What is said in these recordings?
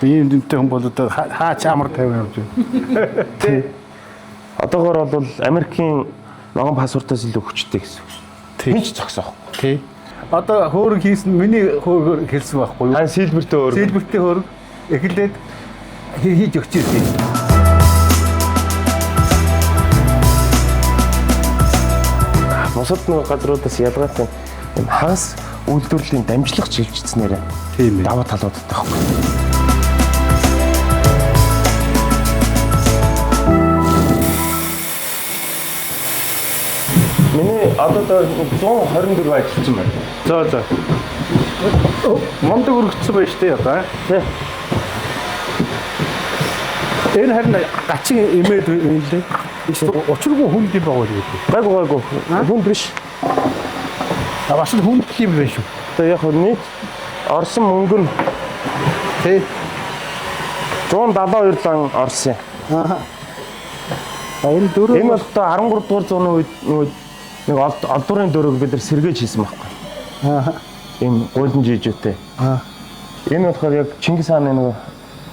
Ийм дүнтэй хүн бол одоо хаач амар тавина явж байна. Тий. Одоогоор бол Америкийн ногоон паспортоос илүү хүчтэй гэсэн үг. Хинч зогсоохгүй. Тий. Одоо хөөрөг хийсэн миний хөөргөөр хэлсэн байхгүй юу? Хан сэлбэртэй хөөрөг. Сэлбэртэй хөөрөг эхлээд хийж өгч ирсэн. Бусад нэг газруудаас ялгаатай юм хагас үйлдвэрлэлийн дамжлах чиглэлцснээр тийм ээ. даваа талуудтай байхгүй. Миний одоо 124 ажилчин байна. За. Мондөг өргөцсөн байж тээ одоо. Тий. Энэ харин гачин имээд юм лээ. Учиргүй хүнд юм байгаа үү? Гайгүй. Хүнд биш. Бас хүнд юм биш үү? Одоо яг нийт орсон мөнгө нь Тий. 172 лан орсон. Энэ дөрөв Энэ бол одоо 13 дугаар зууны үед нэг олдврын дөрөв бид нар сэргээж хийсэн байхгүй. Энэ гуйлан жижигтэй. Энэ болохоор яг Чингис хааны нэг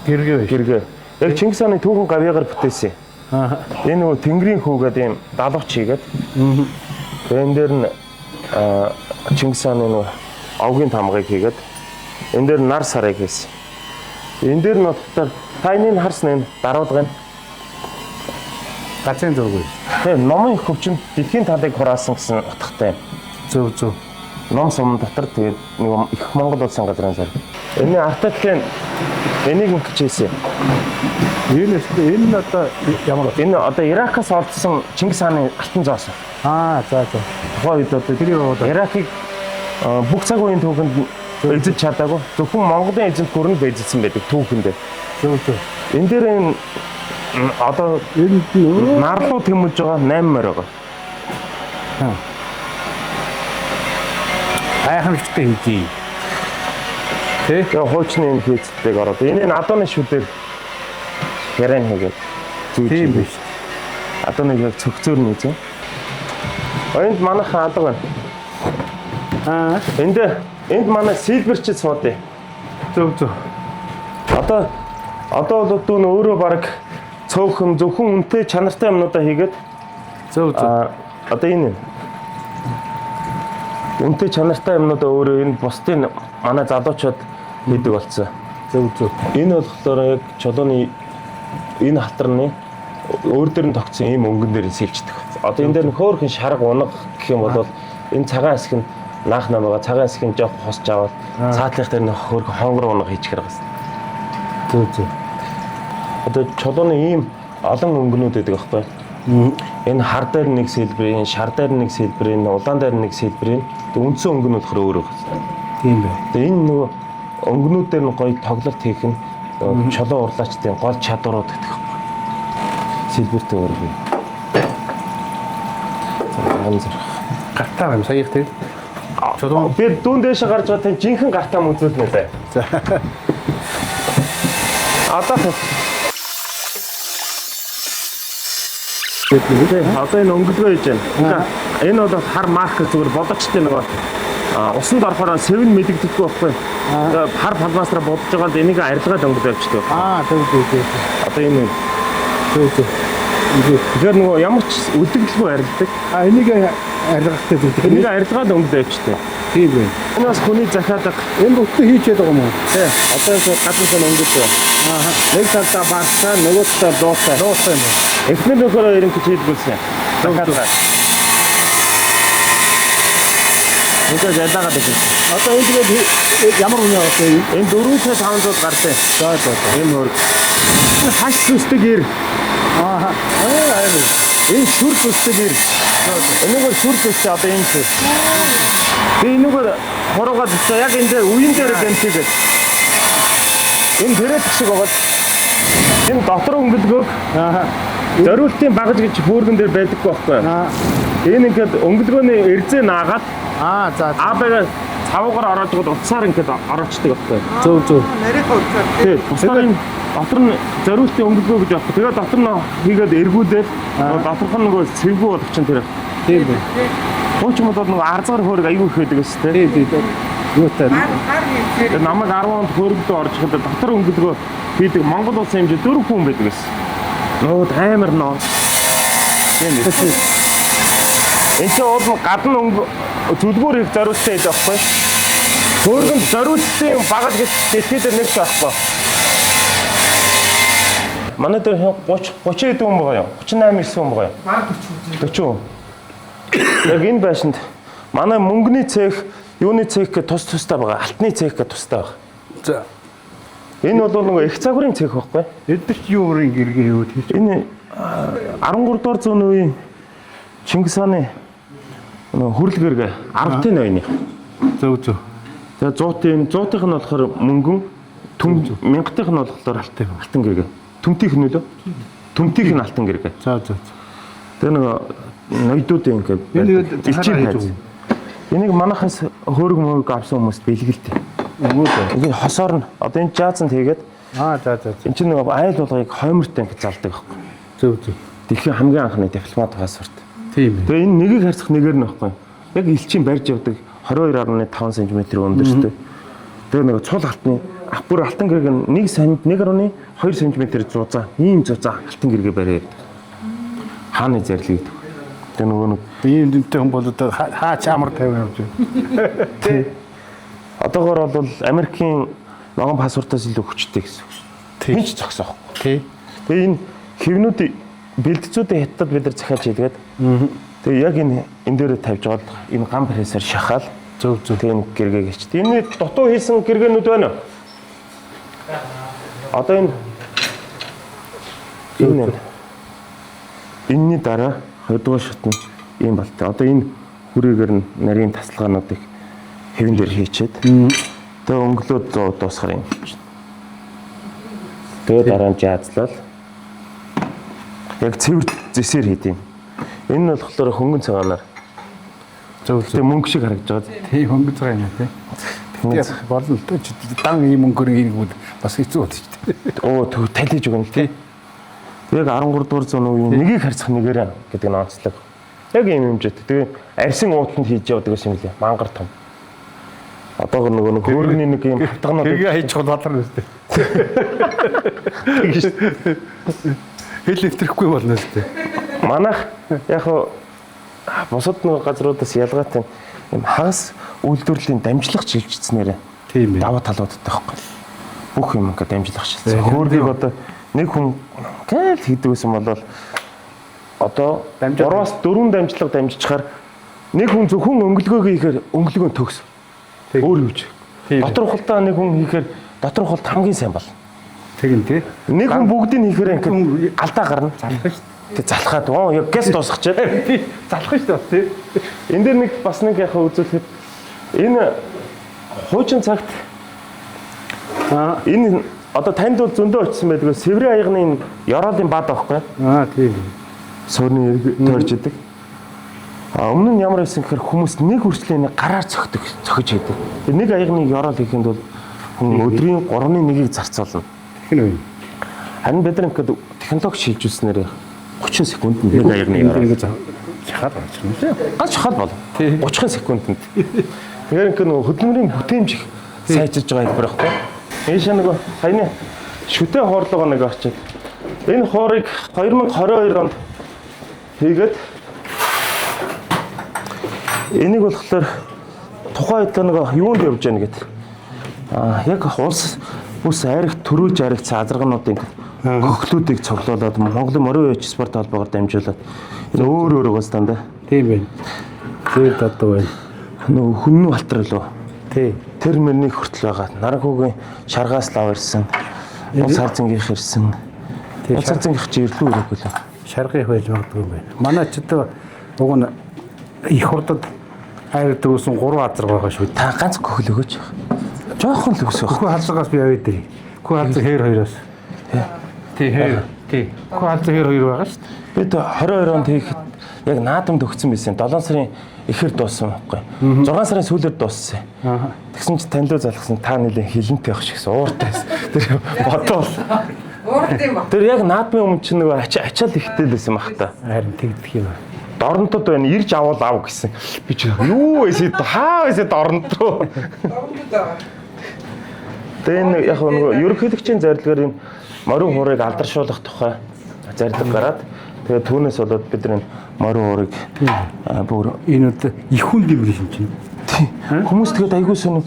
гэргээ. Яг Чингис хааны түүхэн гавьяагаар бүтээсэн. Энэ нөгөө Тэнгэрийн хүү гэдэг юм далавч хийгээд. Энэ дээр нь Чингис хааны нөгөө овгийн тамгыг хийгээд энэ дээр нар сарыг хийсэн. Энэ дээр нь болохоор та энийг харсан энэ даруулгын гацын зураг. Тэгээ номын их хөвчөнд дэлхийн талыг хураасан гэсэн утгатай. Зөв. Ном сум дотор тэгээд нэг их Монгол улсын газрын зар. Энэ артаклын энийг ингэжсэн. Энэ одоо ямар вэ? Энэ одоо Иракаас олдсон Чингис хааны алтан зоос. За. Тухайн үед одоо Иракийг бүх цаг үеийн түүхэнд эзэж чадаагүй. Зөвхөн Монголын эзэнт гүрэнд бэжсэн байдаг түүхэндээ. Зөв. Энэ дээр энэ одоо Энэ нарлуу тэмүүлж байгаа 8 морь байгаа. Гайхамшигтай хийжээ. Тэ? Тэгээ хуучны энэ хийцдэг ороод энэ адууны шүдээр яран хийгээд Тийм биш. Адууныг яг цогцоор нээзэн. Энд манайхан алга байна. Энд манай сэлбэрчд суудъя. Зөв. Одоо бол дүүн өөрөө баг цөөхөн зөвхөн үнэтэй чанартай юмнуудаа хийгээд Зөв. Одоо энэ үнэтэй чанартай юмнуудаа өөрөө энэ бусдын манай залуучууд хийдэг болсон. Зөв. Энэ болохоор яг чулууны энэ халтарны өөр дээр нь тогтсон ийм өнгөн дээр сэлждэг. Одоо энэ дээр нь хөөрхөн шарга унаг гэх юм бол энэ цагаан хэсэг нь наах намайга цагаан хэсгийг жоох хосч аваад цаатлах дээр нь хөөрхөн хонгор унаг хийчих хэрэгс. Зөв. Одоо чулууны ийм олон өнгөнүүд байдаг байхгүй. Энэ хар дээр нэг сэлбэрийн, шар дээр нэг сэлбэрийн, улаан дээр нэг сэлбэрийн үндсэн өнгөнүүд хөр өөр байна. Тийм бай. Тэгээ энэ нөгөө өнгөнүүд дээр нь гоё тоглолт хийх нь чулуу урлаачдын гол чадварууд гэдэг юм. Сэлбэртэй өргөе. Гартаа юм сая их тийм. Чулуу би дүүн дэше гарч байгаа тийм жинхэнэ гартаа үзүүлнэ лээ. За. Одоо энэ өнгөлгөө хийж байна. Энэ бол хар марк зүгээр бодогчтой нөгөө усанд орохоор сэвэн мэдэгдэхгүй байхгүй. Хар палмастраа бодож байгаа л энийг арилгаад өнгөлөө явчихдаг. Зөв. Одоо энэ Зөв. тэгэхээр нөгөө ямар ч үлдэгдэлгүй арилдаг. Энийг арилгахтай зүйл. Энийг арилгаад өнгөлөө явчихдаг. Тийм бай. Энэ бас хүний захиалга. Энэ бүтэн хийчээд байгаа юм уу? Тий. Одоо гаднаас өнгөлөө. Нэг талдаа барсаа, нөгөө талдаа дуусаа. Дуусаа юм байна. Эхнэр нөхөрөө ерөнхийд хийдгүүлсэн. Захиалга. Ингээд ялаагаад байна. Одоо энэ тэгээд ямар үнэ авах вэ? Энэ 400-500 гардаг. За. Энэ хөр. Хаш сүсдэг ир. Энэ сүр сүсдэг ир. Энийг сүр сүстэй одоо энэ сүр. Би энийг хорогоод өчөө яг энэ үеийн дээр гэмтээгээд. Энэ тэрэт шиг байгаа. Энэ дотор өнгөлгөө. Зориултын багаж гэж бүргэн дээр байдаггүй байхгүй. Энэ ингээд өнгөлгөөний эрзээ наагаад За. аабаа цавуугаар ороод гол утсаар ингээд ороочдөг байхгүй. Зөв. Нарийнхаа утсаар. Тий. Бусдаар энэ дотор нь зориултын өнгөлгөө гэж байхгүй. Тэгээд дотор нь хийгээд эргүүлээд доторх нь нөгөө цэвгүй болох чинь тэр. Тийм бай. Хууч мод бол нөгөө арзгаар хөөрг аюу их байдаг шүү дээ. Тийм. Юутай. Тэгээ намайг 10 онд хөргөлдөө орж ихэд дотор өнгөлгөө хийдэг Монгол улсын хэмжээ 4 хүн байдаг байсан. Нууд амар ноо. Тийм ээ. Энд чинь уул нь гадна зүлгүүр их зориулсан байдаг байхгүй. Хөргөнд зориулсан багал гэж дэлхийд нэг ч байхгүй. Манай дээр 30 хэдэн хүн байгаа юу? 38 9 хүн байгаа юу? Баг 40. 40. Яг энэ байшинд манай мөнгөний цех, юуны цех гэх тустай байгаа. Алтны цех гэх тустай байгаа. За. Энэ бол нөгөө их цагуурын цех байхгүй? Эдгэрч юу өрийн гэргээ юу тийш. Энэ 13 дугаар зууны үеийн Чингис хааны хүрэл гэргээ 10-ын ноёны. Зөв. Тэгээ 100-ийнх нь болохоор мөнгөн, 1000-ийнх нь болохоор алтан гэргээ. Төмтийнх нь лөө? Төмтийнх нь алтан гэргээ. За. Тэгээ нөгөө ноёдуудын ингээд элчийн хайз. Энийг манахаас хөөрг мөрөг авсан хүмүүст бэлгэлтэй. Ингээд хосоор нь одоо энэ жазанд хийгээд за. Энд чинь нөгөө айл болгыг хоймортой ингээд залдаг байхгүй. Зөв. Дэлхийн хамгийн анхны дипломат паспорт. Тийм ээ. Тэгээ энэ нэгийг харьцах нэгээр нь байхгүй. Яг элчийн барьж явдаг 22.5 см өндөртэй. Тэгээ нөгөө цул алтны бүр алтан гэрэг нь 1.2 см зузаан, ийм зузаан алтан гэргээ бариад. Хааны зарлиг гэдэг. Тэгээ нөгөө нэг ийм дүнтэй хүн бол одоо хаач амар тавиа явж байна. Тий. Одоогоор бол Америкийн ногоон паспортоос илүү хүчтэй гэсэн үг. Хинч зогсоохгүй. Тий. Тэгээ энэ хэвнүүд бэлтцүүдийн хятад бид нар захиалж хийлгээд. Тэгээ яг энэ дээрээ тавьж гол энэ гам прессээр шахаал. Зөв. Тэгээ энэ гэргээ хийчихдээ. Энэ дутуу хийсэн гэргээнүүд байна уу? Одоо энэ энэний дараа 2 дугаар шат нь ийм болтой. Одоо энэ хүрээгээр нь нарийн тасалгаануудыг хэвэн дээр хийчихэд тэгээ өнгөлөөд дуусахаар юм хийж байна. Тэгээ дараа нь жаазлал яг цэвэр зэсээр хийдэм. Энэ нь болохоор хөнгөн цагаанаар зөв мөнгө шиг харагдаж байгаа. Тийм хөнгөн цагаан юм тий. Тэгэхээр болно л дээ. Дан ийм өнгөөр хийгүүд бас хэцүү болчих тий. Оо талиж өгнө тий. Яг 13 дугаар зууны үеийн нэгийг харьцах нэгээрээ гэдэг нь онцлог. Яг ийм хэмжээтэй. Тэгээ арьсын уутланд хийж явдаг юм лээ. Мангар том. Одоогор нөгөө хөөргөний нэг юм хавтганууд тэргээ хийж чад бодлоо үстэй. Хэл нэвтрэхгүй болно үстэй. Манайх яг бусад нэг газруудаас ялгаатай юм хагас үйлдвэрлэлийн дамжлах жилжицснээр тийм ээ. даваа талуудтай байхгүй. Бүх юм ингээд дамжлах шилжсэн. Хөөргийг одоо нэг хүн гэл хийдэг гэсэн бол одоо 3-аас 4 дамжлага дамжчихаар нэг хүн зөвхөн өнгөлгөөг хийхээр өнгөлгөө төгс. Өөр юуч. Дотор ухалтаа нэг хүн хийхээр дотор ухалт хамгийн сайн бол. Тэгин тий. Нэг хүн бүгдийг хийхээр ингээд алдаа гарна. Залах шүү. Тэг залхаад яг гэс дуусгач. Тий. Залах шүү тий. Энд дээр нэг бас нэг яхаа үзүүлэхэд энэ хуучин цагт энэ одоо танд бол зөндөө очсон байдаг. Сэврийн аягны ёроолын бад аахгүй. Тийм. Суурны тойрж идэг. Өмнө нь ямар байсан гэхээр хүмүүс нэг хүртлээ гараар цохиж байдаг. Тэг нэг аягны ёроол хийхэд бол хүн өдрийн 3-1-ийг зарцуулна. Тэгэх нь үү. Харин бид нар ингээд технологи шилжүүлснээр 30 секундэд нэг аягны ёроол шахаад болчихно. Гач шахаад бол 30 секундэд. Тэгэхээр ингээд нөгөө хөдөлмөрийн бүтээмж их сайжирж байгаа хэлбэр байхгүй. Энэ шиг нөгөө саяны шүтээ хоорлогоо нэг очив. Энэ хоорыг 2022 онд хийгээд энийг болохоор тухайн үед нэг юунд явж яана гэдэг. Яг улс бүс ариг төрүүлж аригцсан азаргнуудын хөхлүүдийг цоглуулад Монголын морин үеч спорт холбоогоор дамжуулаад энэ өөр өөрөөс дандаа. Тийм байна. Тэр дадуу байна. Нөгөө хүннүү халтар лөө. Тий. Тэр мөрний хүртэл байгаа. Наранхуугийн шаргаас лав ирсэн. Улс харзангийнх ирсэн. Улс харзангийнх чи ирлүү ирээгүй лээ. Шаргын байж магадгүй юм байна. Манай ч одоо уг нь их хурдад хайр дүүсэн 3 азар байгаа шүү. Та ганц көхөл өгөөч. Жохон л өгсөөх. Хөө халзаагаас би авъя дээ. Хөө халзаа хээр хоёроос. Тий хээр. Тий. Хөө халзаа хээр хоёр байгаа шүү. Бид 22 онд хийхэд яг наадамд өгсөн байсан. 7 сарын ихэр дууссан байхгүй. 6 сарын сүүлээр дууссан. Тэгсэн чи танилуу залгасан та нэлээ хилэнтэй байх шигсэн ууртайс. Тэр бодвол. Уурт юм ба. Тэр яг наадмын өмнө чинь нөгөө ачаал ихтэй л байсан баг та. Харин тэгдэх юм. Дорнотод байна ирж авал ав гэсэн. Би ч юу эсэд хаа эсэд дорнот руу. Тэгээ яг нөгөө ерөнхийлөгчийн зарилгаар энэ морин хуурыг алдаршуулах тухай зарилга гараад тэгээ түүнээс болоод бид энэ морин хуурыг бүр энэ одоо их хүн дэмрээ шинж. хүмүүс тэгээд айгүй сонь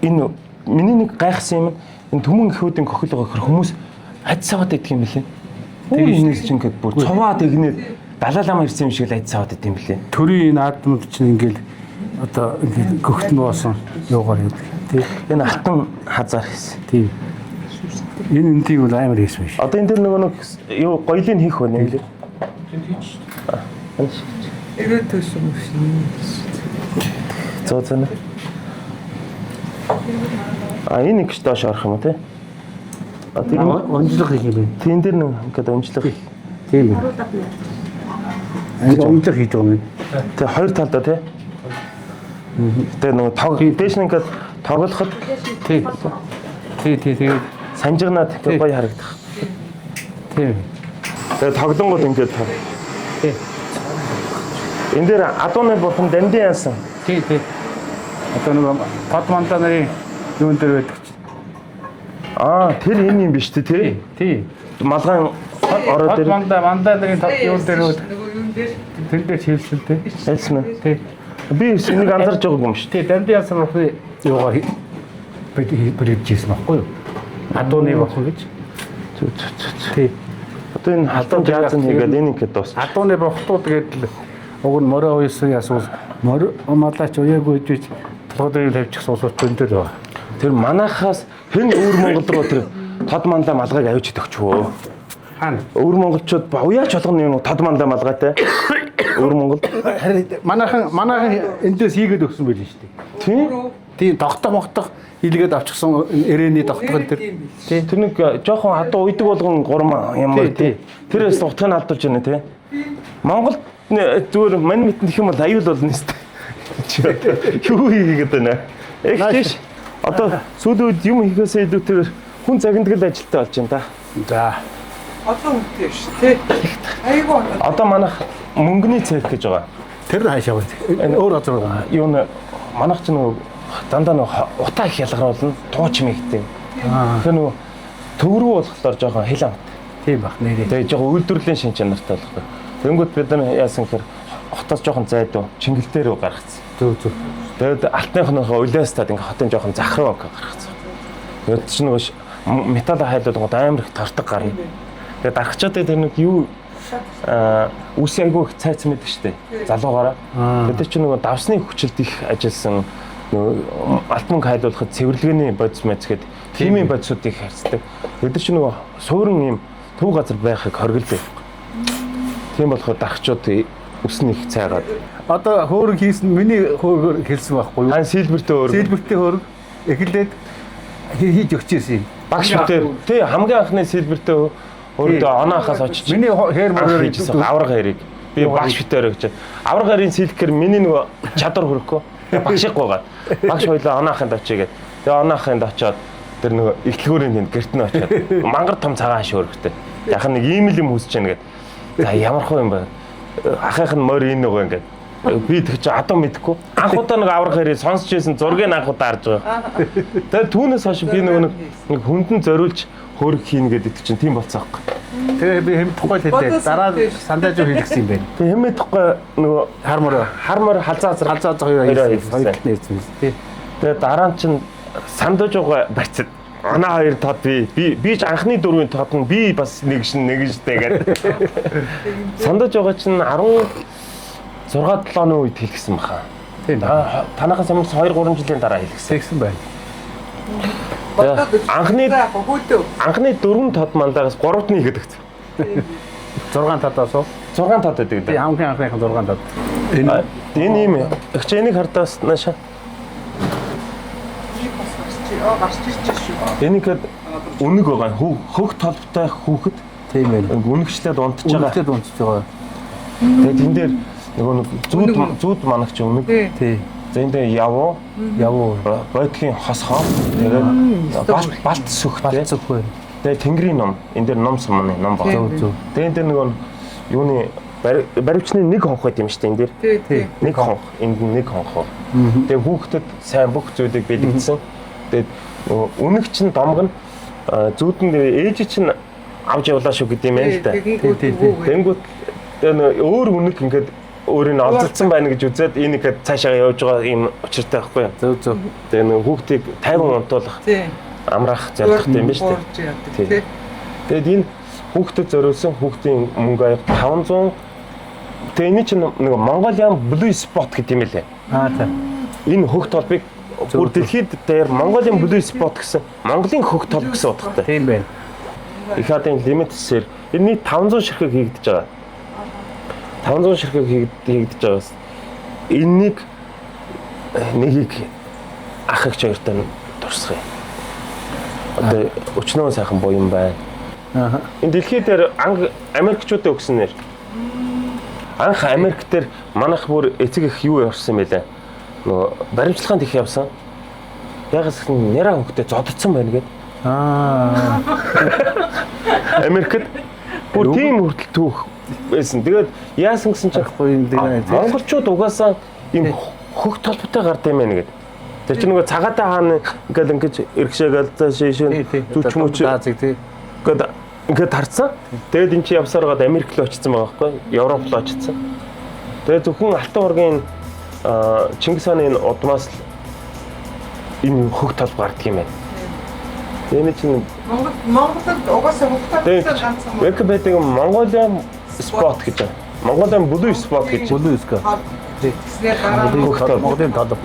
энэ миний нэг гайхсан юм энэ түмэн гихүүдийн кохил байгаа хөр хүмүүс айдсаваад идэх юм билээ. Тэгээ энэс чинь ингээд бүр цуваад игнээд Далай лама ирсэн юм шиг л айдсаваад идэв юм билээ. Төрийн энэ аадмууд чинь ингээл одоо ингээд гөхтөн боосон юугаар хийдэг. Тий. Энэ алтан хазаар хийсэн. Тий. Энэ энтийг бол амар хийсэн биш. Одоо энэ дэр нөгөө нэг юу гоёлыг хийх байна юм лээ. Ирээд төсөн юм шин. Зоцсон. Энэ гэж доош орох юм уу те? Тийм онцлог хийх юм бэ. Тийм дэр нэг ингээд онцлог. Тийм үү. Онцлог хийж байгаа юм. Тэ хоёр талдаа те. Тэгээ нөгөө тог дээш нь ингээд тоглоход тий санжигнаад гоё харагдах. Тийм. Тэгээ тоглонгууд ингээд тав. Тий. Энэ дээр адууны бурхан дамдын яасан. Тий. Одоо нэг Подманда нарын юун дээр байдаг чинь. Тэр энэ юм биш тий. Тий. Малгайн ороод дээр Манда нарын юун дээр байдаг. Нөгөө юун дээр Тэр дээр хэлсэлтэй. хэлсэн үү? Тий. Би энийг анзарч байгаа юм шүү. Тий, дамдын ясан руу юугаар бэрийжсэн байхгүй юу? Адууны бурхан гэж. Тий. Одоо энэ халтан жаазн хийгээд энэ ингээд дуус. Адууны бурхтууд гэдэг л уг нь морио уйсан асуус морио малаач уяагүй гэж толгойд тавьчих суусууд энэ дээр байна. Тэр манайхаас хэн өвөр Монгол руу тэр тод мандаа малгайг авч идэх чөө. Хаана? Өвөр монголчууд уяач болгоны юм тод мандаа малгайтай. Өвөр Монгол. Харин манайхан эндээс хийгээд өгсөн байл шүү дээ. Тийм тогтох хийлгээд авчихсан эрээний тогтгол тэр. Тий. Тэр нэг жоохон хадуу уйдаг болгон гурман юм уу тий. Тэрээс утгыг нь алдуулж байна тий. Монголд зүгээр мань мэтэн гэх юм бол аюул болно нэстэ. Юу хийгээд байна? Эхтэйш. Одоо сүүлийн үед юм хийхээсээ илүүтэйгээр хүн загнадаг ажилтаа болж байна та. За. одоо үнэтэй шүү тий. Айгуу. Одоо манайх мөнгөний цех гэж байгаа. Тэр хаашаа байна? Өөр газар байна. Юу нэ манайх ч нөгөө дандаа нөгөө утаа их ялгаруулна, тууч мэгтэй. Тэгэхээр нөгөө төв рүү болохоор жоохон хэл амт. Тийм бах нэрээ. Тэгээ жоохон үйлдвэрлэлийн шин чанартай болохгүй. Тэнгүүд бид нар яасан гэхээр хотоос жоохон зайдуу чингэлтэй рүү гаргацсан. Зөв. Тэгээд алтныхныхоо улаастад ингээ хотын жоохон захруу гаргацсан. Тэгээд ч нөгөө металл хайлуулгууд амар их тартаг гарна. Тэгээд дарахчаад тэр нэг юу үс айгүй их цайц мэддэг штэ. Залуугаараа. Бид чинь нөгөө давсны хүчилд их ажилласан нөгөө алт мөнгө хайлуулахад цэвэрлэгээний бодис мэц гээд химийн бодисуудыг харьцдаг. Бид чинь нөгөө суурин юм төв газар байхыг хоригддаг. Тийм болохоор дарахчууд үснэ их цайгаад. Одоо хөөрөг хийсэн миний хөөргөр хэлсэн байхгүй юу? Хан сэлбэртэй хөөрөг. Сэлбэртэй хөөрөг эхлээд хийж өгчээсэн юм. Багш битэр тий хамгийн анхны сэлбэртэй өөртөө оноохоос очиж миний хээр мөрөөр хийжсэн авраг хэрэг би багш битэр гэж авраг хэрийн сэлгэхээр миний нөгөө чадвар хөрөхгүй багшиг гоогаад багш хоёлаа оноохынд очигээд тэгээ оноохынд очиод тэр нөгөө ихтлгүүрийн тэнд гэрт нь очиод мангар том цагаан шөөрөхтэй яг нэг ийм л юм хүсэж яана гэд за ямар хөө юм бэ ахынх нь морь энэ нөгөө ингээд би тэг чи адуу мэдэхгүй анх удаа нэг авраг хэрийг сонсч байсан зургийг анх удаа харж байгаа. Тэгээ түүнээс хойш би нөгөө нэг хүндэн зориулж хөөрг хийн гэдэг чинь тийм болцсон аахгүй. Тэгээ би хэм тухай хэлээ. Дараа сандаж хийлгсэн юм байна. Тэгээ хэмээ тухай нөгөө хармор халзаа хоёр нээсэн тий. Тэгээ дараа нь чинь сандаж байгаа барьцад оноо хоёр тод би ч анхны дөрвийн тод нь би бас нэгжтэй гэдэг. Сандаж байгаа чинь 16-7 оны үед хэлгсэн баха. Тийм. Танахаас өмнө 2-3 жилийн дараа хэлгсэн. Тэгсэн байна. Анхны 4 тод мандагаас 3-т нь ихэд өгсөн. 6 татаас уу? 6 тод гэдэг. Тийм анхныхан 6 тод. Энэ юм. Эгч энийг хардаас нааша. Гарч ирж шүү. Энийг үнэг байгаа. Хөх толботой хүүхэд. Тийм ээ. Үнэгчлээд унтж байгаа. Үнэгчлээд унтж байгаа. Тэгээд энэ дээр нөгөө зүүд манагч үнэг. Тий. За энэ дээр явуу. Бодлын хосхоо. Тэгээд балт сүхтэй. Тэгээд тэнгэрийн ном. Энэ дээр ном сумны ном баг. Зөв. Тэгээд энэ дээр нөгөө юуны баривчны нэг хонх байт юм шүү дээ энэ дээр. Тий. Нэг хонх, энд нэг хонх. Тэгээ хүүхдэд сайн бүх зүйлийг бэлгэжсэн. Тэгээд үнэг чинь домг нь зүүдэнд ээж чинь авч явлаа шүү гэдэг юм байна л да. Тэнгүүт өөр үнэг ингээд өөрийг олзолцсон байна гэж үзээд энэ ихэд цаашаа явж байгаа юм учиртай байхгүй юу? Зөв. Тэгээ нэг хүүхдийг 50 онтуулах амраах зорилготой юм байна шүү дээ. Тэгээд энэ хүүхдэд зориулсан хүүхдийн мөнгө аяг 500. Тэгээ энэ чинь нэг Mongolian Blue Spot гэдэг юм лээ. За. Энэ хөх толбыг бүр дэлхийд дээр Mongolian Blue Spot гэсэн Монголын хөх толб гэсэн утгатай. Тийм байна. Их хадын limited sale. Энэ 500 ширхэг хийгдэж байгаа. 500 ширхэг хийгдэж байгаас энэнийг нэгийг ах их чигээртэй дурсгая. Одоо өчнөө сайхан боо юм байна. Энэ дэлхийд дээр Америкчуудад өгсөн нэр. Анх Америк дээр манайх бүр эцэг их юу явуулсан байлаа. Нөгөө баримтлагаанд их явсан. Ягс нэраа хөнгөтэй зоддсон байна гэдэг. Америкт бүр тийм хүртэл түүх байсан. Тэгээд яасан гэсэн чинь монголчууд угаасаа ийм хөх толботой гард юм байна гэдэг. Тэр чинь нөгөө цагаатай хаана ингэж эргшээгээл шишээ зүч мүч ингээд харцсан. Тэгээд эн чинь явсаар гад Америк руу очсон байгаа байхгүй Европ руу очсон. Тэгээд зөвхөн Алтан ургийн Чингис хааны энэ удмаас энэ хөх толб гардаг юм байна. Энэ чинь Монголд угаасаа хөхтэй ганцхан Википедиаг Mongolian Spot гэж байна. Mongolian Blue Spot гэж. Blue Spot. Монголын толб.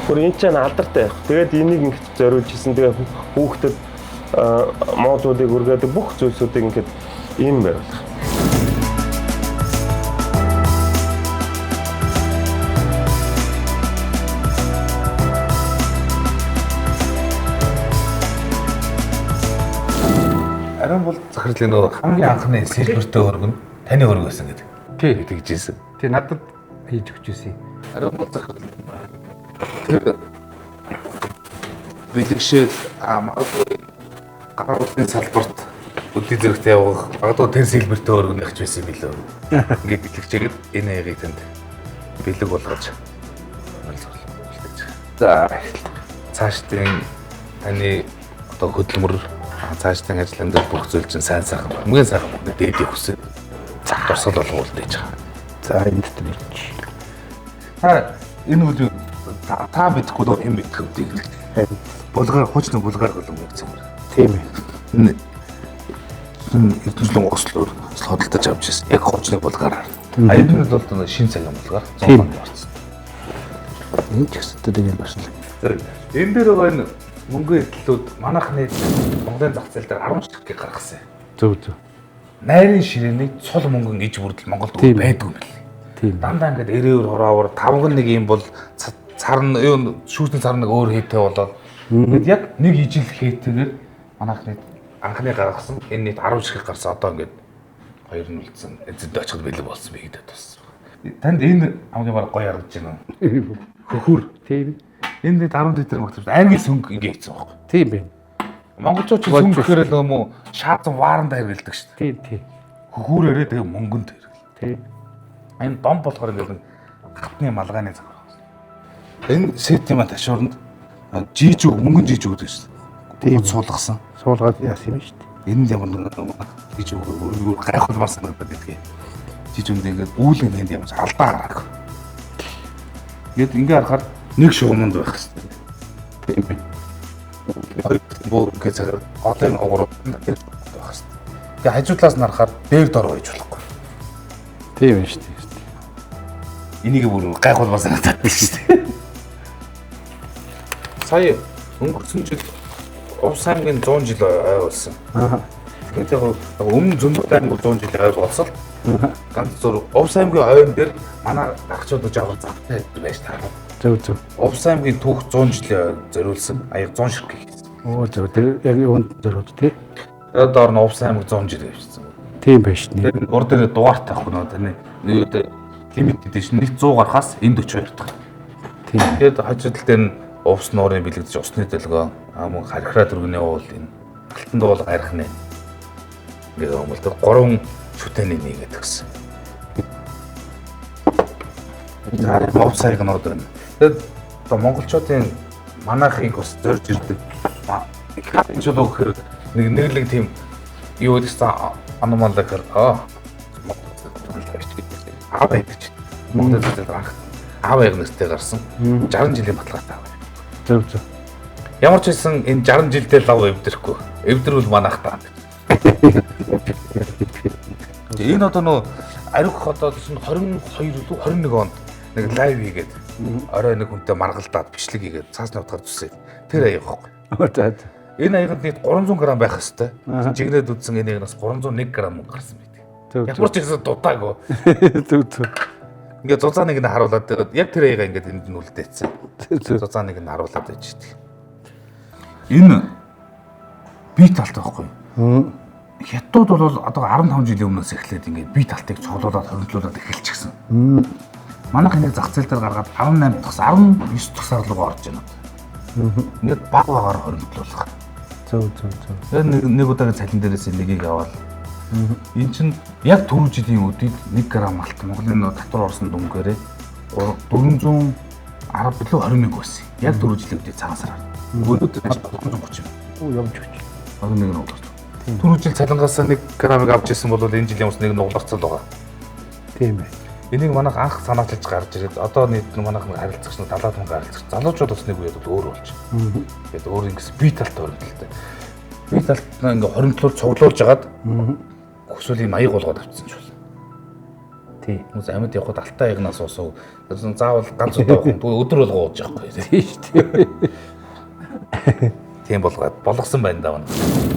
Бүр энэ ч алдартай байх. Тэгээд энийг ингэж зориулж ирсэн. Тэгээд хүүхдэд модуудыг үргээдэг бүх зүйлсүүдийг ингэж ийм байрлах. Арин бол захирлын нөгөө хамгийн анхны сэлбэртэй өргөн нь таны өргө байсан гэдэг. Тий. Тэгжсэн. Тий надад хийж өгч ирсэн. Арин бол захирал. Тэр бэлгшээл гараа улсын салбарт өдний зэрэгт явах магадгүй тэр сэлбэртэй өргөн явж байсан юм билүү. Ингээд бэлгчээгээд энэ аягийг танд бэлэг болгож за цаашдын таны одоо хөдөлмөр цаашдын ажлын дээр бүх зүйл чинь сайн сайхан хамгийн сайхан дээдийг хүсээд дурсгал болгоул дээж байгаа. За энэ дэвч. Энэ үйл та мэдхгүй юм мэдхгүй. Булгаар хуучны булгаар болон гэсэн юм. Тийм ээ. Эрдэнэслэн Ослоор судалдаж авч ирсэн. Яг хуучны булгаараар. Энэ бол шин цагаан булгаар. Тийм болсон. Энэ ч гэсэн тийм юм байна. Энэ дээр байгаа энэ мөнгө эртлүүд манайхны Монголын зах зээл дээр 10 ширхгийг гаргасан. Зөв. Найрын ширээний цул мөнгөн иж бүрдэл Монголд байдгүй юм байна. Тийм. Дандаа ингээд эрээвэр хороовор тавган нэг юм бол царна юу шүүсний царна нэг өөр хийтэй болоод ингээд яг нэг ижил хийтэйгээр манайхны анхны гаргасан энэ нийт 10 ширхэг гарсан одоо ингээд хоёр нь үлдсэн эзэд очиход бэлэг болсон би гэдэг туссан. Танд энэ хамгийн баг гоё харагдаж байна уу? Хөхөр. Тийм. Энэ нийт 10 литр магтаж аймгийн сөнгө ингээд хийсэн байхгүй. Тийм байна. Монголчууд ч сөнгө гэхээр л нөө шаазан ваарандаа хэрэгэлдэг шүү дээ. Тийм. Хөхүүрээрээ тэгээ мөнгөнд хэрэгэл. Тийм. Энэ дом болохоор ингээд гатны малгайны цаг. Энэ сетийн маань ташууранд жижиг мөнгөн жижиг гэдэг шүү дээ. Тийм суулгасан. Суулгаад яасан юм шүү дээ. Энэ ямар жижиг өөр гайхалмаас надад гэдгийг. Жижиг үндэ ингээд үүлэн энд ямар алдаа гараг. Ингээд харахаар нэг шугамд байх хэрэгтэй. Тийм ээ. Боо гэж цагаар одоо энэ огроо байх хэрэгтэй. Тэгээ хажуудлаас нь харахаар дээр дор байж болохгүй. Тийм шүү дээ. Энийг бүр гайхалмаас надад шүү дээ. Сая өнгөрсөн жил Увс аймгийн 100 жил ой болсон. Тэгээд өмнө Зөндөд аймгийн 100 жилийн ой болсон. Ганц зур Увс аймгийн ойн дээр манай агчууд жаахан завтай байж таа. Зөв. Увс аймгийн түүх 100 жилийн зориулсан аяг 100 ширхэг хийсэн. Оо зөв. Тэр яг юунд зориулж тий. Тэгээд доор нь Увс аймаг 100 жил явчихсан. Тийм байж шнэ. Тэгээд гур дээр дугаартай авах нь таны лимит гэдэг чинь 100 гарахаас энэ 42 дахь. Тийм. Тэгээд хажуудал дээр нь Увс нуурын бэлэгдэж усны дэлгөө мөн харихраа дөргөний уул энэ алтан дуул гарах нэ. Ингээд юм бол тэр 3 шүтэний нэгэд гэсэн. За мов сайгнууд байна. Тэгээд одоо монголчуудын манайхыг бас зорж ирдэг. Хатан чулуу гэхээр нэг тийм юу гэсэн аномал гэхээр аав ядч. Монгол зүйл анх аав ягнастай гарсан 60 жилийн баталгаатай аав. Зөв зөв. Ямар ч хэлсэн энэ 60 жилдээ лав эвдрэхгүй. Эвдрүүл манайх таа. Энэ одоо нөө ариух одоо 22 уу 21 онд нэг лайв хийгээд орой нэг хүнтэй маргалдаад бичлэг хийгээд цаасны утгаар зүсээд тэр аяг байхгүй. За. Энэ аягт нийт 300 г байх хэвээр. Жигнээд үдсэн энийгнээс 301 г гарсан байдаг. Ямар ч гэсэн дутаагүй. Зөв зөв. Ингээд зузааныг нь харуулад яг тэр аяга ингээд энд нь үлдээсэн. Зузааныг нь харуулад байж идэг. Энэ бие талтай байхгүй. Хятадууд бол одоо 15 жилийн өмнөөс эхлээд ингээд бие талтыг цуглуулад хоригдлуулад эхэлчихсэн. Манайх энийг зах зээл дээр гаргаад 18 дахь 19 дахь сар руу орж байна. Ингээд баг багаар хоригдлуулах. Зөв зөв зөв. Нэг удаагийн цалин дээрээс нэгийг аваад эн чинь яг 4 жилийн үдид 1 г малт Монголын татвар орсон дүнгээрээ 410 билүү 21 байсан. Яг 4 жилийн үдид цагаан сараар. Өнөөдөр 330. Оо явж өгч. Одоо нэг нь угларч. 4 жил цалингаас 1 г-ыг авч ирсэн бол энэ жилийн ус нэг нь угларцсан байгаа. Тийм ээ. Энийг манайх анх санаачилж гарч ирээд одоо нийт манайх харилцагч нь 70 мянга харилцагч. Залуучууд бас нэг үед өөр болж. Тэгээд өөр ингэс бие талтай хоригдлолтой. Бие талтаа ингээ хоригдлол цуглуулж агаад хүсүүлийн маяг болгоод авчихсан ч бол. Тий. Хүмүүс амьд явхад алтай ягнаас уусав. Заавал ганц удаа явах. Өдөр болго ууж явахгүй. Тийм шүү дээ. Тийм болгоод болгосон байна даа.